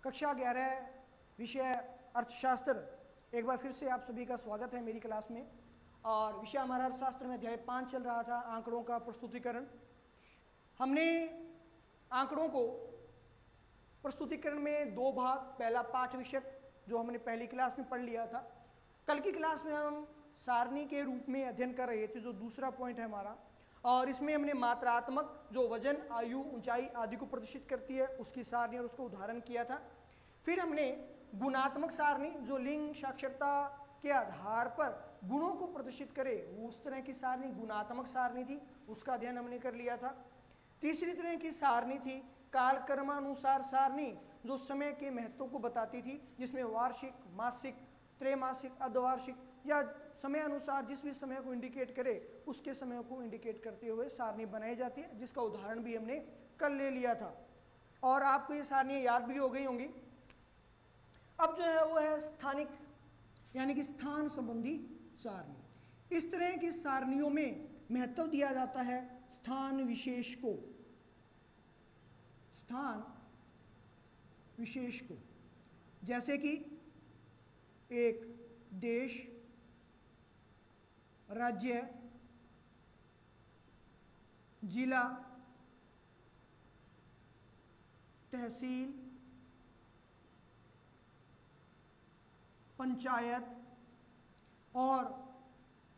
कक्षा 11 विषय अर्थशास्त्र। एक बार फिर से आप सभी का स्वागत है मेरी क्लास में। और विषय हमारा अर्थशास्त्र में अध्याय 5 चल रहा था, आंकड़ों का प्रस्तुतिकरण। हमने आंकड़ों को प्रस्तुतिकरण में दो भाग, पहला पाठ विषय जो हमने पहली क्लास में पढ़ लिया था। कल की क्लास में हम सारणी के रूप में अध्ययन कर रहे थे, जो दूसरा पॉइंट है हमारा। और इसमें हमने मात्रात्मक, जो वजन, आयु, ऊंचाई आदि को प्रदर्शित करती है, उसकी सारणी और उसको उदाहरण किया था। फिर हमने गुणात्मक सारणी, जो लिंग, साक्षरता के आधार पर गुणों को प्रदर्शित करे, वो उस तरह की सारणी गुणात्मक सारणी थी, उसका अध्ययन हमने कर लिया था। तीसरी तरह की सारणी थी कालक्रमानुसार सारणी, जो समय के महत्व को बताती थी, जिसमें वार्षिक, मासिक, त्रैमासिक, अर्धवार्षिक या समय अनुसार जिस भी समय को इंडिकेट करे उसके समय को इंडिकेट करते हुए सारणी बनाई जाती है, जिसका उदाहरण भी हमने कल ले लिया था। और आपको ये सारणी याद भी हो गई होंगी। अब जो है वो है स्थानिक, यानी कि स्थान संबंधी सारणी। इस तरह की सारणियों में महत्व दिया जाता है स्थान विशेष को, स्थान विशेष को। जैसे कि एक देश, राज्य, जिला, तहसील, पंचायत, और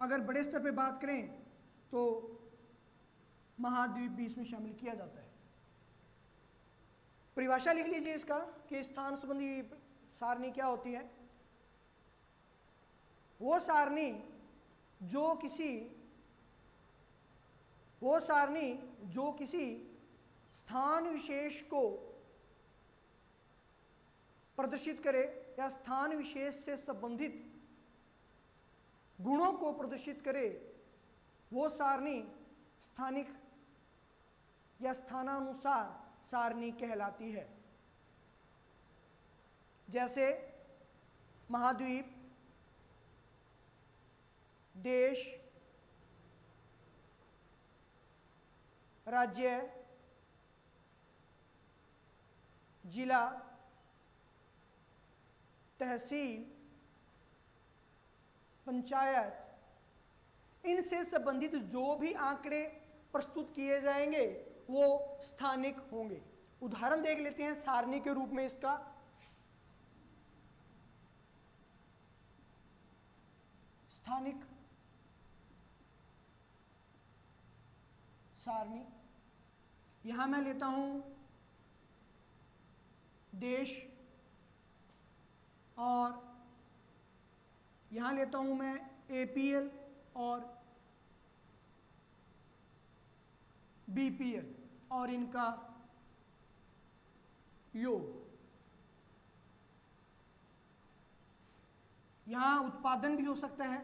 अगर बड़े स्तर पे बात करें तो महाद्वीप भी इसमें शामिल किया जाता है। परिभाषा लिख लीजिए इसका कि स्थान संबंधी सारणी क्या होती है। वो सारणी जो किसी स्थान विशेष को प्रदर्शित करे या स्थान विशेष से संबंधित गुणों को प्रदर्शित करे, वो सारणी स्थानिक या स्थानानुसार सारणी कहलाती है। जैसे महाद्वीप, देश, राज्य, जिला, तहसील, पंचायत, इनसे संबंधित जो भी आंकड़े प्रस्तुत किए जाएंगे वो स्थानिक होंगे। उदाहरण देख लेते हैं सारणी के रूप में इसका। स्थानिक सारणी, यहां मैं लेता हूं देश, और यहां लेता हूं मैं एपीएल और बीपीएल और इनका योग। यहां उत्पादन भी हो सकता है,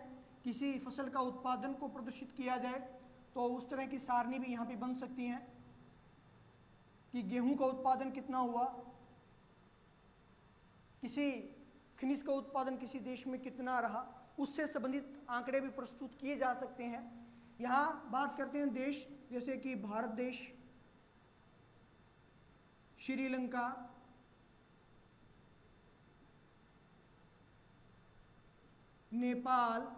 किसी फसल का उत्पादन को प्रदर्शित किया जाए तो उस तरह की सारणी भी यहां पे बन सकती हैं कि गेहूं का उत्पादन कितना हुआ, किसी खनिज का उत्पादन किसी देश में कितना रहा, उससे संबंधित आंकड़े भी प्रस्तुत किए जा सकते हैं। यहाँ बात करते हैं देश, जैसे कि भारत देश, श्रीलंका, नेपाल,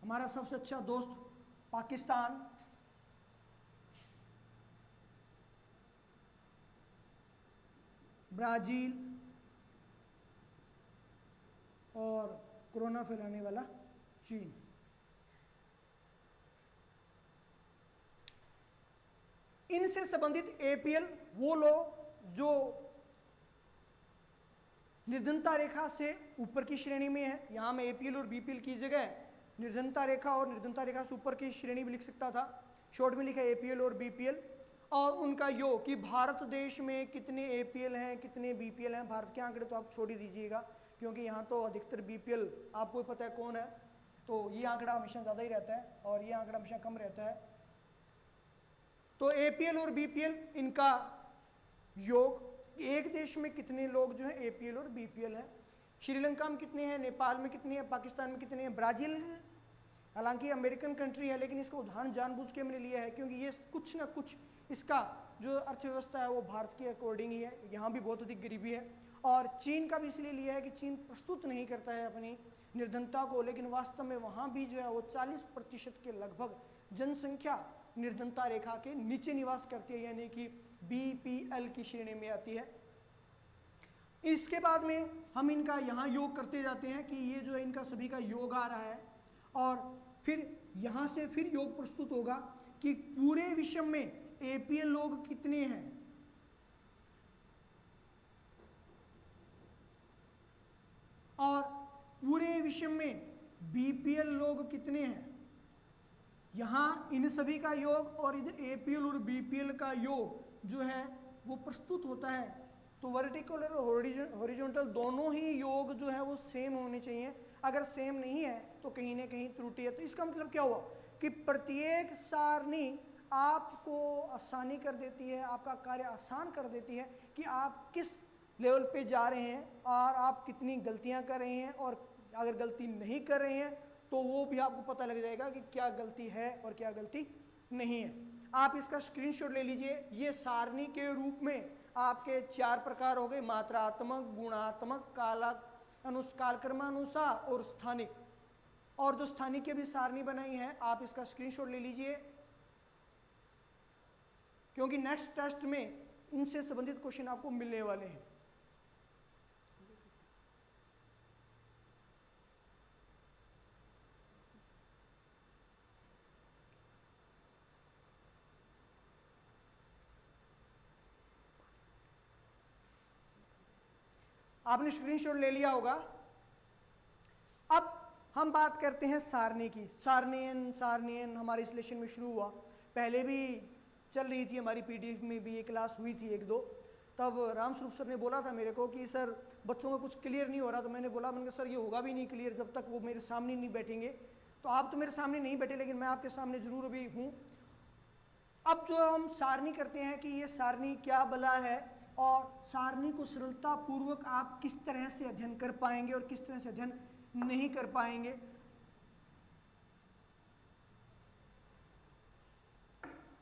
हमारा सबसे अच्छा दोस्त पाकिस्तान, ब्राजील, और कोरोना फैलाने वाला चीन। इनसे संबंधित एपीएल वो लोग जो निर्धनता रेखा से ऊपर की श्रेणी में है। यहां मैं एपीएल और बीपीएल की जगह निर्धनता रेखा और निर्धनता रेखा से ऊपर की श्रेणी भी लिख सकता था। शॉर्ट में लिखा एपीएल और बीपीएल, और उनका योग कि भारत देश में कितने एपीएल हैं, कितने बीपीएल हैं। भारत के आंकड़े तो आप छोड़ ही दीजिएगा, क्योंकि यहाँ तो अधिकतर बीपीएल आपको पता है कौन है, तो ये आंकड़ा हमेशा ज़्यादा ही रहता है और ये आंकड़ा हमेशा कम रहता है। तो एपीएल और बीपीएल इनका योग, एक देश में कितने लोग जो है एपीएल और बीपीएल है। श्रीलंका में कितने हैं, नेपाल में कितने हैं, पाकिस्तान में कितने हैं, ब्राजील हालांकि अमेरिकन कंट्री है, लेकिन इसका उदाहरण जानबूझ के हमने लिया है क्योंकि ये कुछ ना कुछ इसका जो अर्थव्यवस्था है वो भारत के अकॉर्डिंग ही है, यहाँ भी बहुत अधिक गरीबी है। और चीन का भी इसलिए लिया है कि चीन प्रस्तुत नहीं करता है अपनी निर्धनता को, लेकिन वास्तव में वहाँ भी जो है वो 40% के लगभग जनसंख्या निर्धनता रेखा के नीचे निवास करती है, यानी कि BPL की श्रेणी में आती है। इसके बाद में हम इनका यहाँ योग करते जाते हैं कि ये जो है इनका सभी का योग आ रहा है, और फिर यहाँ से फिर योग प्रस्तुत होगा कि पूरे विश्व में APL लोग कितने हैं, और पूरे विश्व में BPL लोग कितने हैं। यहाँ इन सभी का योग और इधर APL और BPL का योग जो है वो प्रस्तुत होता है। तो वर्टिकल और हॉरिजॉन्टल दोनों ही योग जो है वो सेम होने चाहिए, अगर सेम नहीं है तो कहीं ना कहीं त्रुटि है। तो इसका मतलब क्या हुआ कि प्रत्येक सारणी आपको आसानी कर देती है, आपका कार्य आसान कर देती है कि आप किस लेवल पे जा रहे हैं और आप कितनी गलतियां कर रहे हैं, और अगर गलती नहीं कर रहे हैं तो वो भी आपको पता लग जाएगा कि क्या गलती है और क्या गलती नहीं है। आप इसका स्क्रीनशॉट ले लीजिए। ये सारणी के रूप में आपके 4 प्रकार हो गए, मात्रात्मक, गुणात्मक, कालक्रमानुसार और स्थानिक। और जो स्थानिक की भी सारणी बनाई है आप इसका स्क्रीनशॉट ले लीजिए, क्योंकि नेक्स्ट टेस्ट में इनसे संबंधित क्वेश्चन आपको मिलने वाले हैं। आपने स्क्रीनशॉट ले लिया होगा। अब हम बात करते हैं सारणी की। सारणियन हमारे इस लेशन में शुरू हुआ, पहले भी चल रही थी, हमारी PDF में भी ये क्लास हुई थी 1-2। तब रामस्वरूप सर ने बोला था मेरे को कि सर बच्चों का कुछ क्लियर नहीं हो रहा। तो मैंने बोला सर ये होगा भी नहीं क्लियर जब तक वो मेरे सामने नहीं बैठेंगे। तो आप तो मेरे सामने नहीं बैठे, लेकिन मैं आपके सामने जरूर अभी हूँ। अब जो हम सारणी करते हैं कि ये सारणी क्या बला है, और सारणी को सरलता पूर्वक आप किस तरह से अध्ययन कर पाएंगे और किस तरह से अध्ययन नहीं कर पाएंगे।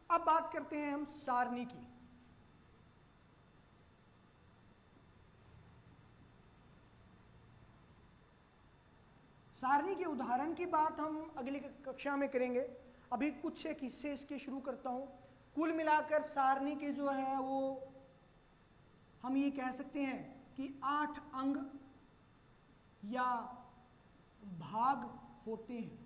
अब बात करते हैं हम सारणी की। सारणी के उदाहरण की बात हम अगली कक्षा में करेंगे। अभी कुछ एक हिस्से इसके शुरू करता हूं। कुल मिलाकर सारणी के जो है वो हम ये कह सकते हैं कि 8 अंग या भाग होते हैं।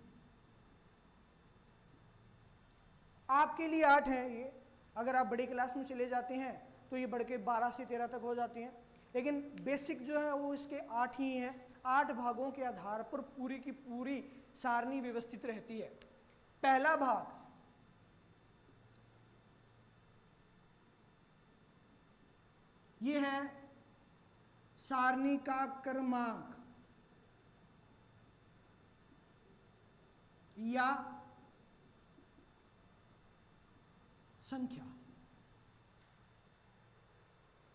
आपके लिए 8 हैं ये, अगर आप बड़ी क्लास में चले जाते हैं तो ये बढ़ के 12 से 13 तक हो जाते हैं, लेकिन बेसिक जो है वो इसके 8 ही हैं। 8 भागों के आधार पर पूरी की पूरी सारणी व्यवस्थित रहती है। पहला भाग ये है सारणी का क्रमांक या संख्या।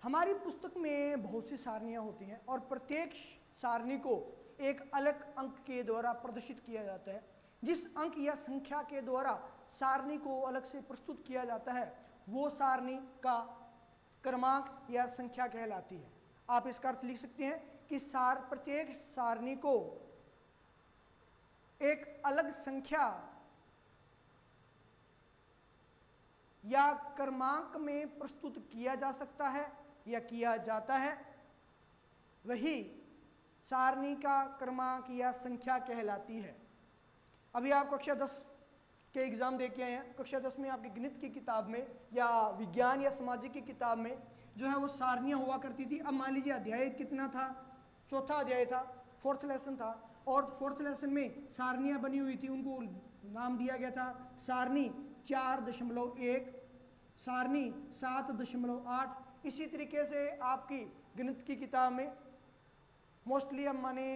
हमारी पुस्तक में बहुत सी सारणियां होती हैं और प्रत्येक सारणी को एक अलग अंक के द्वारा प्रदर्शित किया जाता है। जिस अंक या संख्या के द्वारा सारणी को अलग से प्रस्तुत किया जाता है वो सारणी का क्रमांक या संख्या कहलाती है। आप इसका अर्थ लिख सकते हैं कि प्रत्येक सारणी को एक अलग संख्या या क्रमांक में प्रस्तुत किया जा सकता है या किया जाता है, वही सारणी का क्रमांक या संख्या कहलाती है। अभी आप कक्षा 10 के एग्जाम दे के आए हैं। कक्षा 10 में आपकी गणित की किताब में या विज्ञान या सामाजिक की किताब में जो है वो सारणियाँ हुआ करती थी। अब मान लीजिए अध्याय कितना था, चौथा अध्याय था, 4th लेसन था, और 4th लेसन में सारणियाँ बनी हुई थी, उनको नाम दिया गया था सारणी 4.1, सारणी 7.8। इसी तरीके से आपकी गणित की किताब में मोस्टली हम माने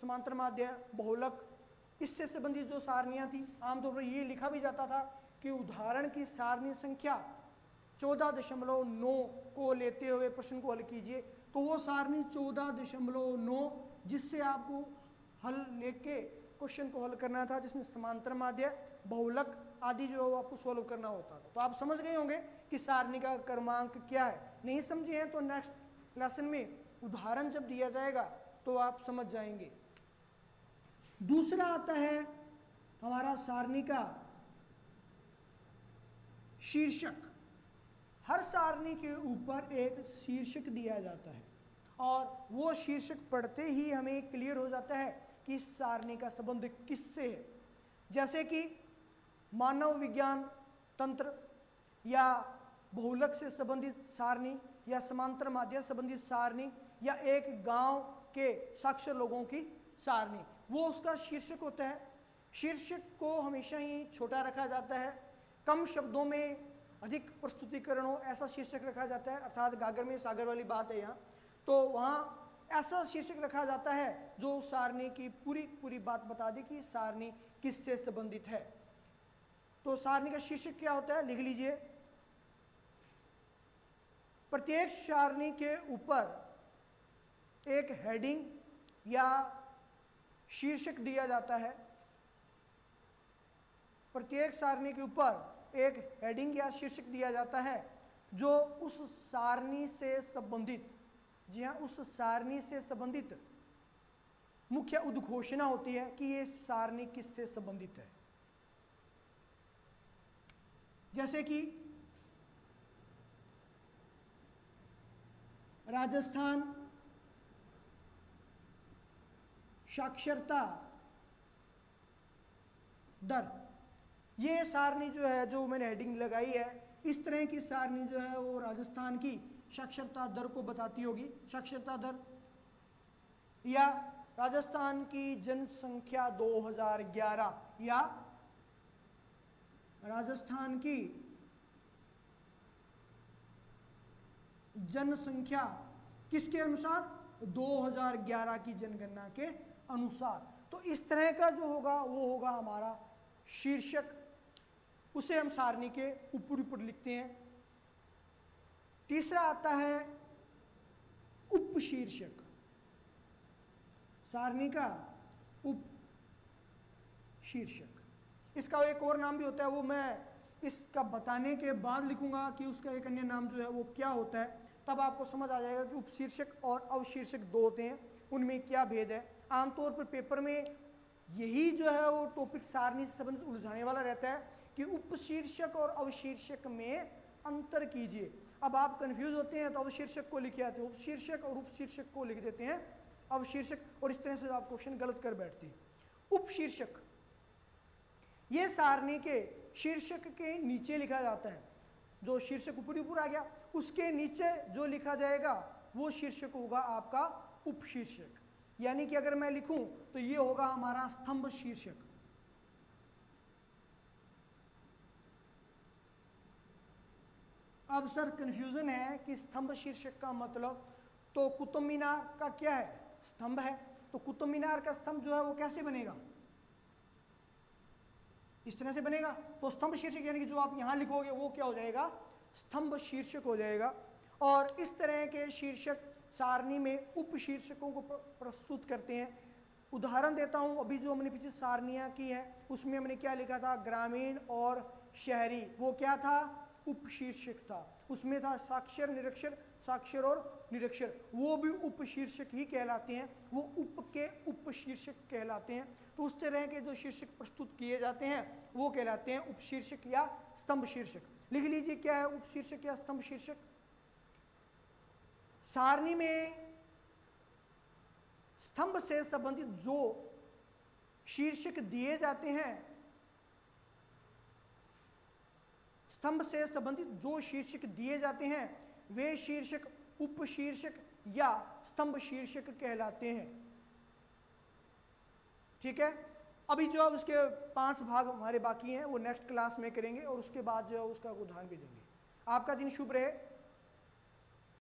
समांतर माध्य, बहुलक, इससे संबंधित जो सारणियाँ थी आमतौर पर ये लिखा भी जाता था कि उदाहरण की सारणी संख्या 14.9 को लेते हुए प्रश्न को हल कीजिए। तो वो सारणी 14.9 जिससे आपको हल लेके क्वेश्चन को हल करना था जिसमें समांतर माध्य, बहुलक आदि जो आपको सॉल्व करना होता था। तो आप समझ गए होंगे कि सारणी का क्रमांक क्या है। नहीं समझे हैं तो नेक्स्ट लेसन में उदाहरण जब दिया जाएगा तो आप समझ जाएंगे। दूसरा आता है हमारा सारणी का शीर्षक। हर सारणी के ऊपर एक शीर्षक दिया जाता है और वो शीर्षक पढ़ते ही हमें क्लियर हो जाता है कि इस सारणी का संबंध किससे है। जैसे कि मानव विज्ञान तंत्र या बहुलक से संबंधित सारणी या समांतर माध्य संबंधित सारणी या एक गांव के साक्षर लोगों की सारणी, वो उसका शीर्षक होता है। शीर्षक को हमेशा ही छोटा रखा जाता है, कम शब्दों में अधिक प्रस्तुतिकरण हो ऐसा शीर्षक रखा जाता है। अर्थात गागर में सागर वाली बात है यहाँ, तो वहाँ ऐसा शीर्षक रखा जाता है जो सारणी की पूरी बात बता दे कि सारणी किससे संबंधित है। तो सारणी का शीर्षक क्या होता है, लिख लीजिए। प्रत्येक सारणी के ऊपर एक हेडिंग या शीर्षक दिया जाता है। प्रत्येक सारणी के ऊपर एक हेडिंग या शीर्षक दिया जाता है जो उस सारणी से संबंधित, जी हाँ, उस सारणी से संबंधित मुख्य उद्घोषणा होती है कि ये सारणी किससे संबंधित है। जैसे कि राजस्थान साक्षरता दर, ये सारणी जो है, जो मैंने हेडिंग लगाई है, इस तरह की सारणी जो है वो राजस्थान की साक्षरता दर को बताती होगी। साक्षरता दर या राजस्थान की जनसंख्या 2011 या राजस्थान की जनसंख्या किसके अनुसार, 2011 की जनगणना के अनुसार। तो इस तरह का जो होगा वो होगा हमारा शीर्षक, उसे हम सारणी के ऊपर लिखते हैं। तीसरा आता है उपशीर्षक। सारणी का उपशीर्षक, इसका एक और नाम भी होता है, वो मैं इसका बताने के बाद लिखूंगा कि उसका एक अन्य नाम जो है वो क्या होता है, तब आपको समझ आ जाएगा कि उपशीर्षक और अवशीर्षक दो होते हैं, उनमें क्या भेद है। आमतौर पर पेपर में यही जो है वो टॉपिक सारणी से संबंधित उलझाने वाला रहता है कि उपशीर्षक और अवशीर्षक में अंतर कीजिए। अब आप कंफ्यूज होते हैं तो अवशीर्षक को लिखे आते हैं उपशीर्षक और उपशीर्षक को लिख देते हैं अवशीर्षक, और इस तरह से आप क्वेश्चन गलत कर बैठते हैं। उपशीर्षक ये सारणी के शीर्षक के नीचे लिखा जाता है। जो शीर्षक ऊपर आ गया उसके नीचे जो लिखा जाएगा वो शीर्षक होगा आपका उपशीर्षक। यानी कि अगर मैं लिखूं तो ये होगा हमारा स्तंभ शीर्षक। अब सर कंफ्यूजन है कि स्तंभ शीर्षक का मतलब, तो कुतुब मीनार का क्या है, स्तंभ है, तो कुतुब मीनार का स्तंभ जो है वो कैसे बनेगा, इस तरह से बनेगा। तो स्तंभ शीर्षक यानी कि जो आप यहां लिखोगे वो क्या हो जाएगा, स्तंभ शीर्षक हो जाएगा। और इस तरह के शीर्षक सारणी में उपशीर्षकों को प्रस्तुत करते हैं। उदाहरण देता हूं, अभी जो हमने पीछे सारणियां की है उसमें हमने क्या लिखा था, ग्रामीण और शहरी, वो क्या था, उपशीर्षक था। उसमें था साक्षर निरक्षर, साक्षर और निरक्षर, वो भी उपशीर्षक ही कहलाते हैं, वो उप के उपशीर्षक कहलाते हैं। तो उस तरह के जो शीर्षक प्रस्तुत किए जाते हैं वो कहलाते हैं उपशीर्षक या स्तंभ शीर्षक। लिख लीजिए क्या है उपशीर्षक या स्तंभ शीर्षक। सारणी में स्तंभ से संबंधित जो शीर्षक दिए जाते हैं, स्तंभ से संबंधित जो शीर्षक दिए जाते हैं वे शीर्षक उपशीर्षक या स्तंभ शीर्षक कहलाते हैं। ठीक है, अभी जो उसके 5 भाग हमारे बाकी हैं वो नेक्स्ट क्लास में करेंगे और उसके बाद जो है उसका उदाहरण भी देंगे। आपका दिन शुभ रहे।